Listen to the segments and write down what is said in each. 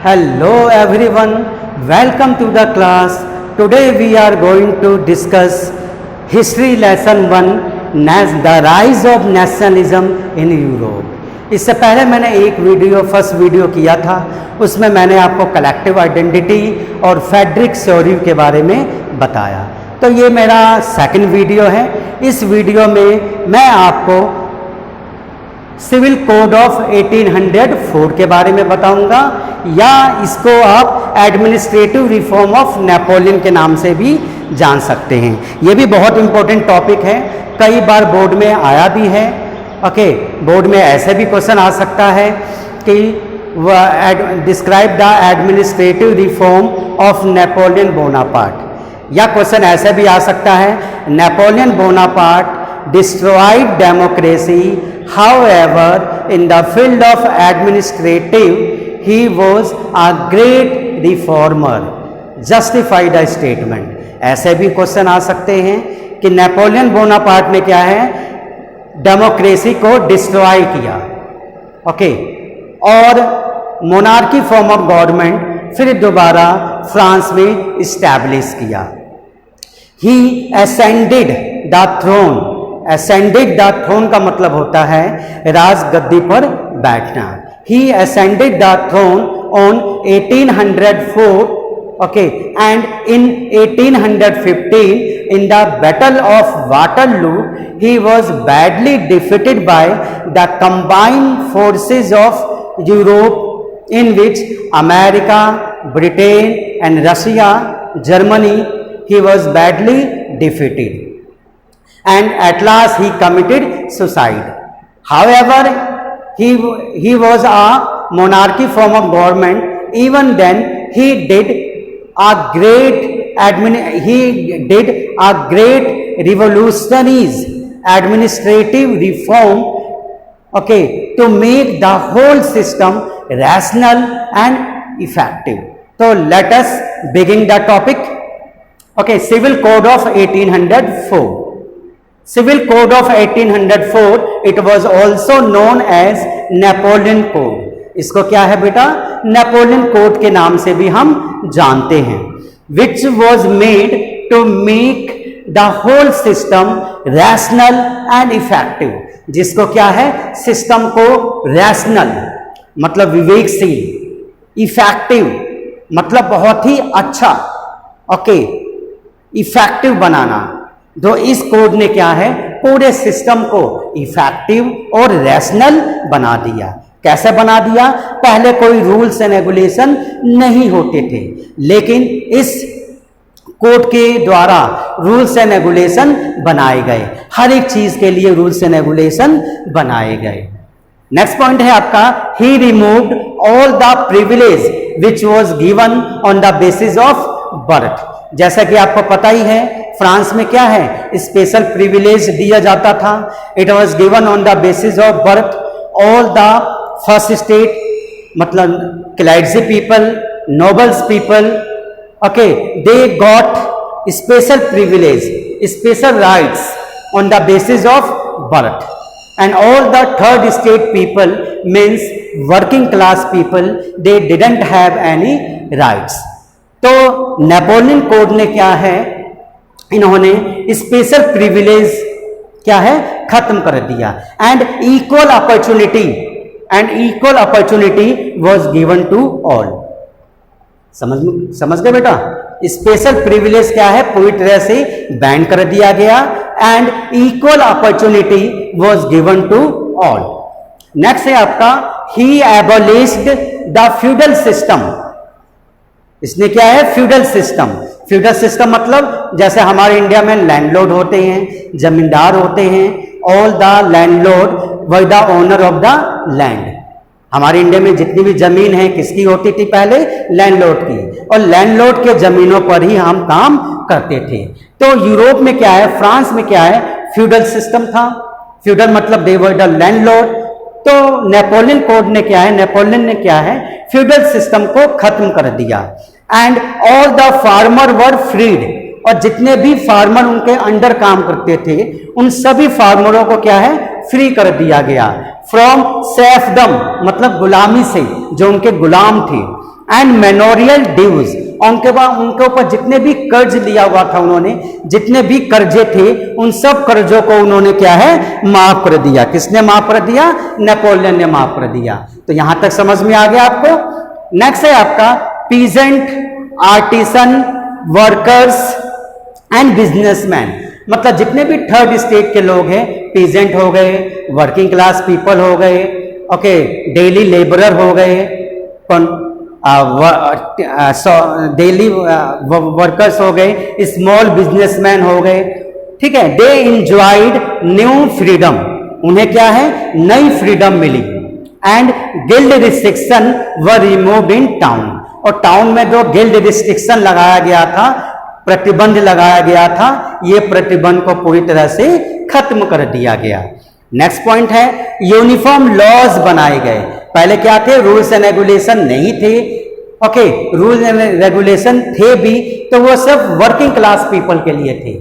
Hello everyone, welcome to the class. Today we are going to discuss history lesson 1, the rise of nationalism in Europe. इससे पहले मैंने एक first video किया था, उसमें मैंने आपको कलेक्टिव आइडेंटिटी और फेडरिक सॉरी के बारे में बताया। तो ये मेरा सेकंड वीडियो है। इस वीडियो में मैं आपको सिविल कोड ऑफ 1804 के बारे में बताऊंगा, या इसको आप एडमिनिस्ट्रेटिव रिफॉर्म ऑफ नेपोलियन के नाम से भी जान सकते हैं। ये भी बहुत इंपॉर्टेंट टॉपिक है, कई बार बोर्ड में आया भी है। ओके, बोर्ड में ऐसे भी क्वेश्चन आ सकता है कि describe the administrative reform of Napoleon Bonaparte, या क्वेश्चन ऐसे भी आ सकता है Napoleon Bonaparte destroyed democracy, however in the field of administrative he was a great reformer, justify the statement। ऐसे भी क्वेश्चन आ सकते हैं कि नेपोलियन बोनापार्ट ने क्या है, डेमोक्रेसी को डिस्ट्रॉय किया, ओके, और मोनार्की फॉर्म ऑफ गवर्नमेंट फिर दोबारा फ्रांस में इस्टेब्लिश किया। He ascended the throne, ascended the throne का मतलब होता है राज गद्दी पर बैठना। He ascended the throne on 1804, okay, and in 1815 in the battle of Waterloo he was badly defeated by the combined forces of Europe, in which America, Britain and Russia, Germany, he was badly defeated and at last he committed suicide. However, he was a monarchy form of government. Even then he did a great revolutionary administrative reform, okay, to make the whole system rational and effective. So let us begin the topic. Okay, Civil Code of 1804. Civil Code of 1804, it was also known as Napoleon Code। इसको क्या है बेटा, Napoleon code के नाम से भी हम जानते हैं। Which was made to make the whole system rational and effective। जिसको क्या है, सिस्टम को रैशनल मतलब विवेकशील, इफेक्टिव मतलब बहुत ही अच्छा, ओके, इफेक्टिव बनाना। तो इस कोड ने क्या है, पूरे सिस्टम को इफेक्टिव और रैशनल बना दिया। कैसे बना दिया, पहले कोई रूल्स एंड रेगुलेशन नहीं होते थे, लेकिन इस कोड के द्वारा रूल्स एंड रेगुलेशन बनाए गए। हर एक चीज के लिए रूल्स एंड रेगुलेशन बनाए गए। नेक्स्ट पॉइंट है आपका, he removed all the privilege which was given on the basis of birth. जैसा कि आपको पता ही है, फ्रांस में क्या है, स्पेशल प्रिविलेज दिया जाता था। It was given on the basis of birth. All the first state मतलब क्लाइट्सी people, nobles people, okay, they got special privilege, special rights on the basis of birth. And all the third state people means working class people, they didn't have any rights. तो Napoleon code ने क्या है, इन्होंने special privilege क्या है, खत्म कर दिया। And equal opportunity was given to all. समझ गए बेटा, स्पेशल प्रिविलेज क्या है, पूरी तरह से बैन कर दिया गया। And equal opportunity was given to all. Next है आपका, he abolished the feudal system. इसने क्या है, फ्यूडल सिस्टम। फ्यूडल सिस्टम मतलब जैसे हमारे इंडिया में लैंडलॉर्ड होते हैं, जमींदार होते हैं। All the landlord were the owner of the land. हमारे इंडिया में जितनी भी जमीन है किसकी होती थी, पहले लैंडलॉर्ड की, और लैंडलॉर्ड के जमीनों पर ही हम काम करते थे। तो यूरोप में क्या है, फ्रांस में क्या है, फ्यूडल सिस्टम था। फ्यूडल मतलब दे वर द लैंडलॉर्ड। तो नेपोलियन कोड ने क्या है, नेपोलियन ने क्या है, फ्यूडल सिस्टम को खत्म कर दिया। And all the farmer were freed, और जितने भी फार्मर उनके अंडर काम करते थे उन सभी फार्मरों को क्या है, फ्री कर दिया गया। फ्रॉम सेफडम मतलब गुलामी से, जो उनके गुलाम थे, एंड मेमोरियल ड्यूज, उनके ऊपर जितने भी कर्ज लिया हुआ था उन्होंने, जितने भी कर्जे थे उन सब कर्जों को उन्होंने क्या है, माफ कर दिया। किसने माफ कर दिया? नेपोलियन ने माफ कर दिया। तो यहां तक समझ में आ गया आपको। नेक्स्ट है आपका peasant, artisan, workers and businessman, मतलब जितने भी थर्ड स्टेट के लोग हैं, पीजेंट हो गए, वर्किंग क्लास पीपल हो गए, ओके, डेली लेबरर हो गए, डेली वर्कर्स हो गए, स्मॉल बिजनेसमैन हो गए, ठीक है। दे इंजॉयड न्यू फ्रीडम, उन्हें क्या है, नई फ्रीडम मिली। And guild restriction were removed in town, और टाउन में जो गिल्ड रिस्ट्रिक्शन लगाया गया था, प्रतिबंध लगाया गया था, ये प्रतिबंध को पूरी तरह से खत्म कर दिया गया। नेक्स्ट पॉइंट है यूनिफॉर्म लॉज बनाए गए। पहले क्या थे, रूल्स एंड रेगुलेशन नहीं थे, ओके, रूल्स एंड रेगुलेशन थे भी तो वो सिर्फ वर्किंग क्लास पीपल के लिए थे,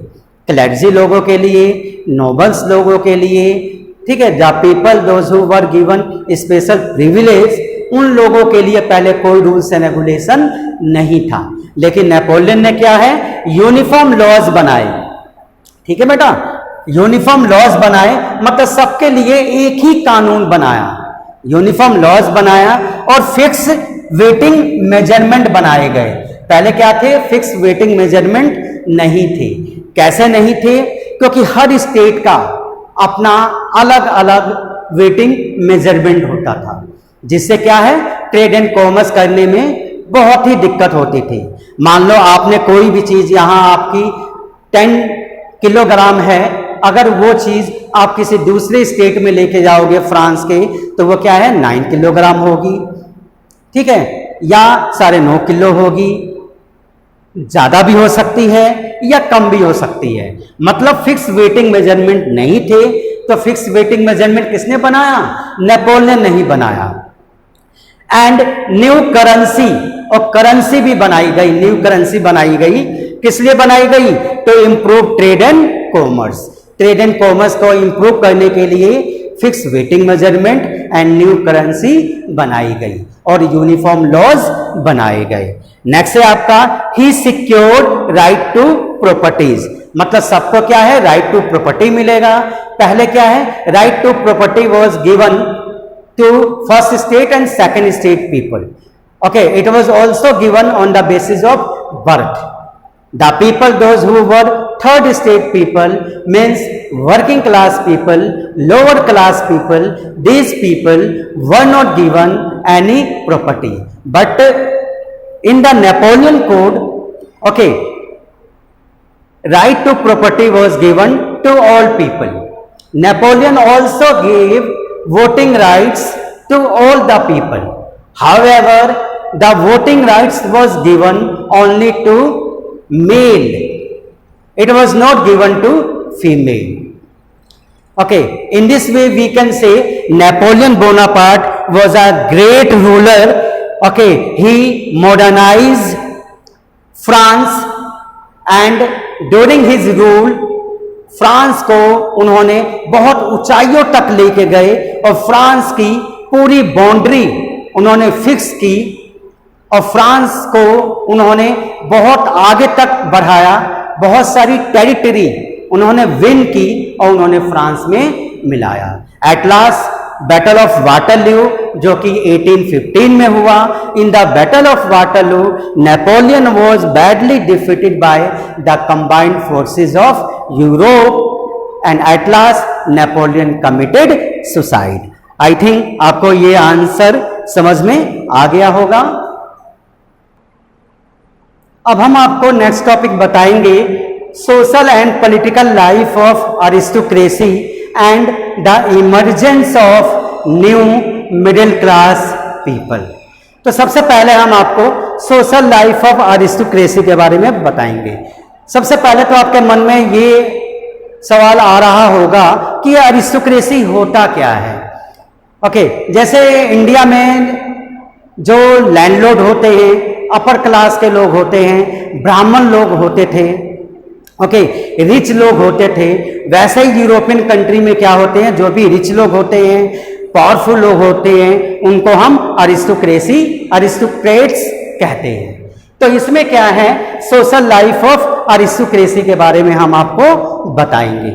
क्लर्जी लोगों के लिए, नोबल्स लोगों के लिए, ठीक है, the people those who were given special privilege, उन लोगों के लिए पहले कोई रूल्स एंड रेगुलेशन नहीं था। लेकिन नेपोलियन ने क्या है, यूनिफॉर्म लॉज बनाए, ठीक है बेटा, यूनिफॉर्म लॉज बनाए, मतलब सबके लिए एक ही कानून बनाया, यूनिफॉर्म लॉज बनाया, और फिक्स वेटिंग मेजरमेंट बनाए गए। पहले क्या थे, फिक्स वेटिंग मेजरमेंट नहीं थे। कैसे नहीं थे? क्योंकि हर स्टेट का अपना अलग अलग वेटिंग मेजरमेंट होता था, जिससे क्या है, ट्रेड एंड कॉमर्स करने में बहुत ही दिक्कत होती थी। मान लो आपने कोई भी चीज, यहां आपकी 10 किलोग्राम है, अगर वो चीज आप किसी दूसरे स्टेट में लेके जाओगे फ्रांस के, तो वो क्या है, 9 किलोग्राम होगी, ठीक है, या 9.5 किलो होगी, ज्यादा भी हो सकती है या कम भी हो सकती है। मतलब फिक्स वेटिंग मेजरमेंट नहीं थे। तो फिक्स वेटिंग मेजरमेंट किसने बनाया? नेपोलियन ने ही बनाया। एंड न्यू करेंसी, और करेंसी भी बनाई गई, न्यू करेंसी बनाई गई। किस लिए बनाई गई? To improve trade and commerce, trade and commerce को इंप्रूव करने के लिए fix weighting measurement and new currency बनाई गई और यूनिफॉर्म लॉज बनाए गए। नेक्स्ट है आपका ही सिक्योर्ड राइट टू प्रॉपर्टीज, मतलब सबको क्या है, राइट टू प्रॉपर्टी मिलेगा। पहले क्या है, right to property was given to first state and second state people, okay, it was also given on the basis of birth. The people, those who were third state people, means working class people, lower class people, these people were not given any property. But in the Napoleon Code, okay, right to property was given to all people. Napoleon also gave voting rights to all the people. However, the voting rights was given only to male, it was not given to female. Okay, in this way we can say Napoleon Bonaparte was a great ruler. Okay, he modernized France and during his rule France को उन्होंने बहुत ऊंचाइयों तक लेके गए और France की पूरी बाउंड्री उन्होंने फिक्स की और फ्रांस को उन्होंने बहुत आगे तक बढ़ाया, बहुत सारी टेरिटरी उन्होंने विन की और उन्होंने फ्रांस में मिलाया। At last battle of Waterloo जो कि 1815 में हुआ, इन the battle of Waterloo Napoleon was badly defeated by the combined forces of Europe and at last Napoleon committed suicide. I think आपको ये आंसर समझ में आ गया होगा। अब हम आपको नेक्स्ट टॉपिक बताएंगे social and political life of aristocracy and the emergence of new middle class people. तो सबसे पहले हम आपको सोशल लाइफ ऑफ अरिस्टोक्रेसी के बारे में बताएंगे। सबसे पहले तो आपके मन में ये सवाल आ रहा होगा कि अरिस्टोक्रेसी होता क्या है। ओके, जैसे इंडिया में जो लैंडलॉर्ड होते हैं, अपर क्लास के लोग होते हैं, ब्राह्मण लोग होते थे, ओके, रिच लोग होते थे, वैसे ही यूरोपियन कंट्री में क्या होते हैं, जो भी रिच लोग होते हैं, पावरफुल लोग होते हैं, उनको हम अरिस्टोक्रेट्स कहते हैं। तो इसमें क्या है, सोशल लाइफ ऑफ अरिस्टोक्रेसी के बारे में हम आपको बताएंगे।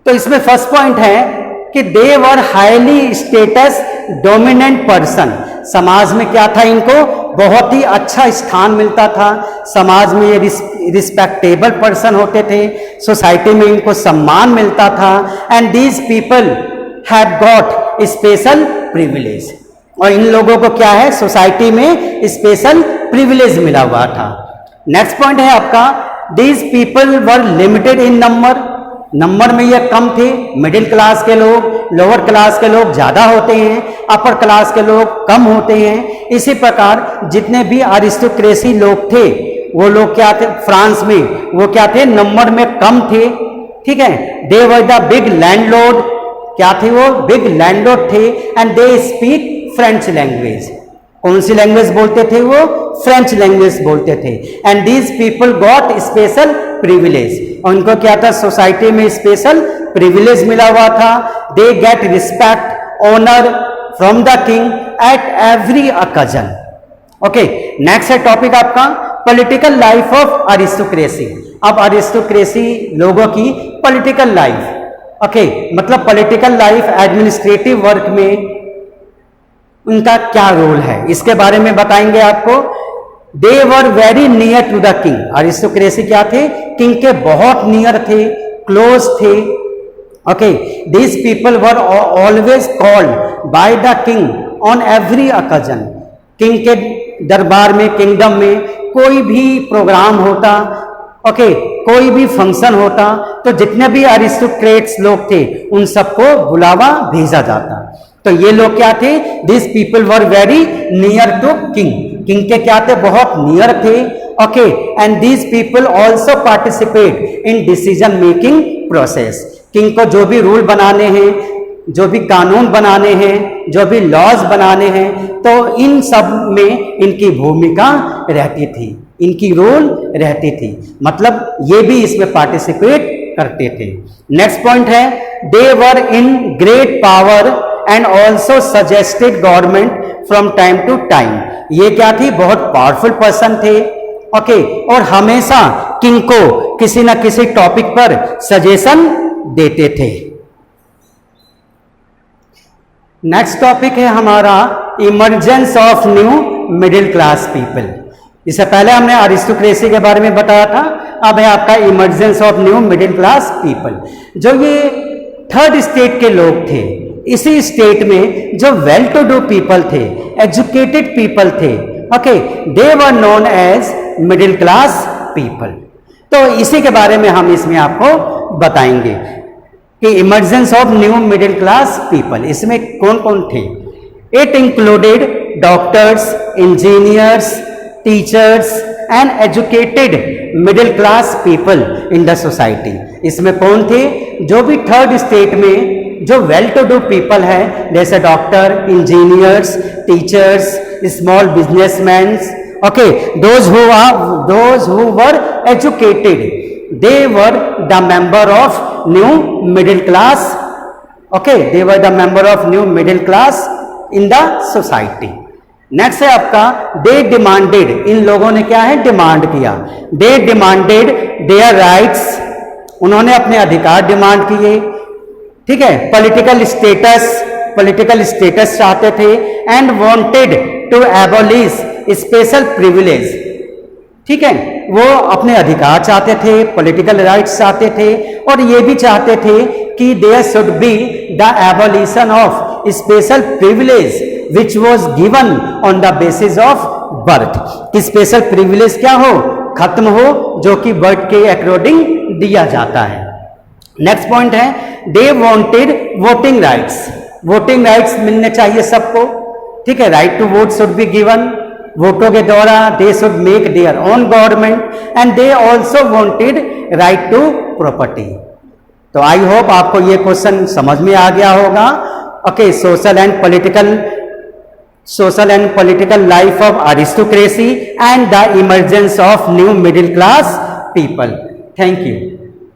तो इसमें फर्स्ट पॉइंट है कि they were highly status dominant person. समाज में क्या था, इनको बहुत ही अच्छा स्थान मिलता था, समाज में ये रिस्पेक्टेबल पर्सन होते थे, सोसाइटी में इनको सम्मान मिलता था। And these people had got special privilege, और इन लोगों को क्या है, सोसाइटी में स्पेशल प्रिविलेज मिला हुआ था। नेक्स्ट पॉइंट है आपका, these people were limited in number. Number में ये कम थे, मिडिल क्लास के लोग, लोअर क्लास के लोग ज़्यादा होते हैं, अपर क्लास के लोग कम होते हैं। इसी प्रकार जितने भी अरिस्टोक्रेसी लोग थे, वो लोग क्या थे फ्रांस में, वो क्या थे, नंबर में कम थे। ठीक है, they were the big landlord, क्या थे वो, बिग लैंडलॉर्ड थे। And they speak French language. कौन सी लैंग्वेज बोलते थे वो, फ्रेंच लैंग्वेज बोलते थे। And these people got special privilege, उनको क्या था, सोसाइटी में स्पेशल प्रिविलेज मिला हुआ था। They get respect honour from the king at every occasion. Okay, next है टॉपिक आपका पॉलिटिकल लाइफ ऑफ अरिस्टोक्रेसी। अब अरिस्टोक्रेसी लोगों की पॉलिटिकल लाइफ, ओके, मतलब पॉलिटिकल लाइफ, एडमिनिस्ट्रेटिव वर्क में उनका क्या रोल है, इसके बारे में बताएंगे आपको। They were very near to the king. Aristocracy क्या थे, किंग के बहुत नियर थे, क्लोज थे। Okay, these people were always called by the king on every occasion. King के दरबार में, किंगडम में कोई भी प्रोग्राम होता, ओके, कोई भी फंक्शन होता, तो जितने भी अरिस्टोक्रेट्स लोग थे उन सबको बुलावा भेजा जाता। तो ये लोग क्या थे, this people were very near to king. King के क्या थे, बहुत नियर थे। Okay, and these people also participate in decision making process. King को जो भी रूल बनाने हैं, जो भी कानून बनाने हैं, जो भी लॉज बनाने हैं, तो इन सब में इनकी भूमिका रहती थी, इनकी रोल रहती थी, मतलब ये भी इसमें पार्टिसिपेट करते थे। नेक्स्ट पॉइंट है, they were in great power and also suggested government from time to time. ये क्या थी, बहुत पावरफुल पर्सन थे। ओके, और हमेशा किंग को किसी ना किसी टॉपिक पर सजेशन देते थे। नेक्स्ट टॉपिक है हमारा emergence of new middle class people. इससे पहले हमने अरिस्टोक्रेसी के बारे में बताया था, अब है आपका emergence of new middle class people. जो ये थर्ड स्टेट के लोग थे, इसी स्टेट में जो वेल टू डू पीपल थे, एजुकेटेड पीपल थे, okay, they were known as middle class people. तो इसी के बारे में हम इसमें आपको बताएंगे कि emergence of new middle class people, इसमें कौन कौन थे। It included doctors, engineers, teachers and educated middle class people in the society. इसमें कौन थे, जो भी थर्ड स्टेट में जो वेल टू डू पीपल है, जैसे doctor, engineers, teachers, small businessman, okay, those who were educated, they were the member of new middle class. Okay, they were the member of new middle class in the society. Next है आपका they demanded. इन लोगों ने क्या है, demand किया। They demanded their rights, उन्होंने अपने अधिकार डिमांड किए। ठीक है, पॉलिटिकल स्टेटस चाहते थे। And wanted to abolish special privilege. ठीक है, वो अपने अधिकार चाहते थे, पॉलिटिकल राइट्स चाहते थे, और ये भी चाहते थे कि there should be the abolition of special privilege which was given on the basis of birth. कि स्पेशल प्रिविलेज क्या हो, खत्म हो, जो कि बर्थ के अकॉर्डिंग दिया जाता है। नेक्स्ट पॉइंट है, they wanted voting rights. Voting rights मिलने चाहिए सबको। ठीक है, right to vote should be given. वोटों के द्वारा they should make their own government. And they also wanted right to property. तो आई होप आपको ये क्वेश्चन समझ में आ गया होगा। Okay, social and political life of aristocracy and the emergence of new middle class people. Thank you.